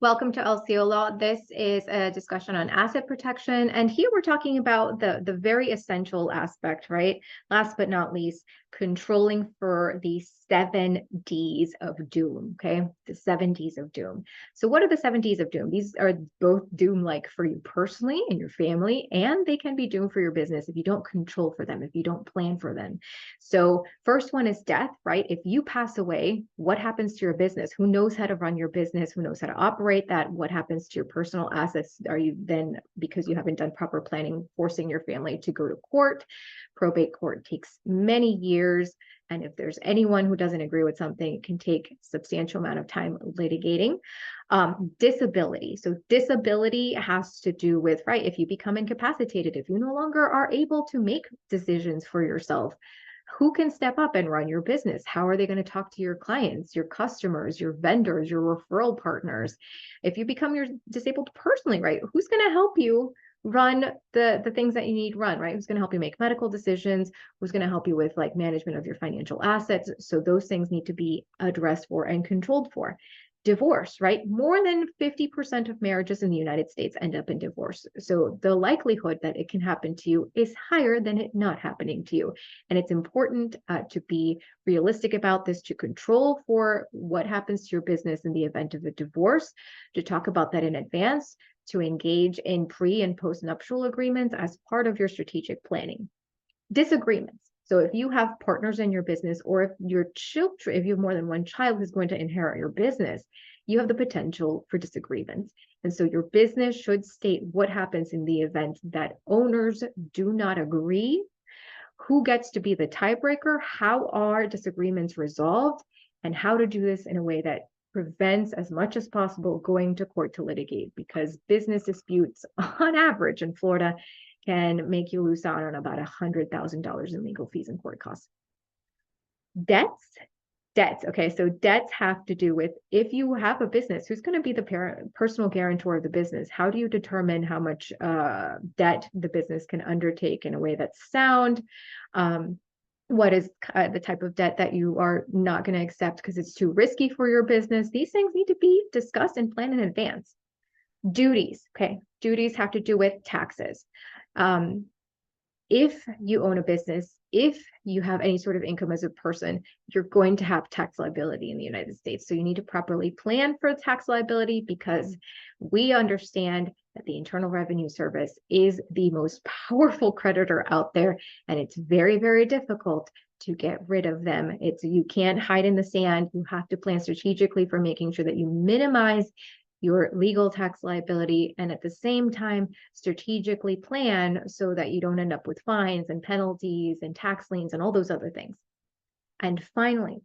Welcome to LCO Law. This is a discussion on asset protection. And here we're talking about the very essential aspect, right? Last but not least, controlling for the 7 Ds of doom. Okay. The 7 Ds of doom. So, what are the 7 Ds of doom? These are both doom like for you personally and your family, and they can be doom for your business if you don't control for them, if you don't plan for them. So, first one is death, right? If you pass away, what happens to your business? Who knows how to run your business? Who knows how to operate that? What happens to your personal assets? Are you then, because you haven't done proper planning, forcing your family to go to court? Probate court takes many years. And if there's anyone who doesn't agree with something, it can take a substantial amount of time litigating. Disability. So disability has to do with, right, if you become incapacitated, if you no longer are able to make decisions for yourself, who can step up and run your business? How are they going to talk to your clients, your customers, your vendors, your referral partners? If you become your disabled personally, right? Who's going to help you run the things that you need run, right? Who's going to help you make medical decisions? Who's going to help you with like management of your financial assets? So those things need to be addressed for and controlled for. Divorce, right? More than 50% of marriages in the United States end up in divorce. So the likelihood that it can happen to you is higher than it not happening to you. And it's important to be realistic about this, to control for what happens to your business in the event of a divorce, to talk about that in advance, to engage in pre and post nuptial agreements as part of your strategic planning. Disagreements. So if you have partners in your business, or if your children, if you have more than one child who's going to inherit your business, you have the potential for disagreements. And so your business should state what happens in the event that owners do not agree. Who gets to be the tiebreaker? How are disagreements resolved? And how to do this in a way that prevents as much as possible going to court to litigate, because business disputes on average in Florida can make you lose out on about $100,000 in legal fees and court costs. Debts. Okay, so debts have to do with, if you have a business, who's going to be the personal guarantor of the business? How do you determine how much debt the business can undertake in a way that's sound? What is the type of debt that you are not going to accept because it's too risky for your business? These things need to be discussed and planned in advance. Duties. Okay, duties have to do with taxes. If you own a business, if you have any sort of income as a person, you're going to have tax liability in the United States. So you need to properly plan for tax liability, because we understand that the Internal Revenue Service is the most powerful creditor out there, and it's very, very difficult to get rid of them. You can't hide in the sand. You have to plan strategically for making sure that you minimize your legal tax liability, and at the same time strategically plan so that you don't end up with fines and penalties and tax liens and all those other things. And finally,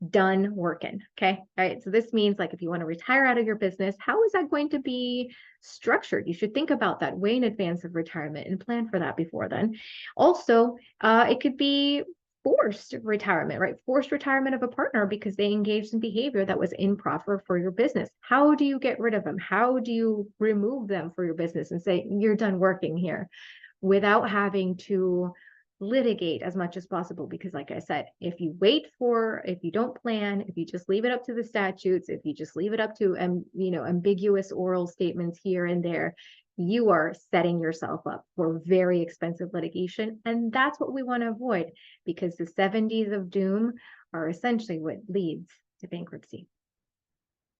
done working. Okay. All right. So this means, like, if you want to retire out of your business, how is that going to be structured? You should think about that way in advance of retirement and plan for that before then. Also, it could be forced retirement, right? Forced retirement of a partner because they engaged in behavior that was improper for your business. How do you get rid of them? How do you remove them for your business and say, you're done working here, without having to litigate as much as possible? Because like I said, if you don't plan, if you just leave it up to the statutes, if you just leave it up to ambiguous oral statements here and there, you are setting yourself up for very expensive litigation. And that's what we want to avoid, because the 7 Ds of doom are essentially what leads to bankruptcy.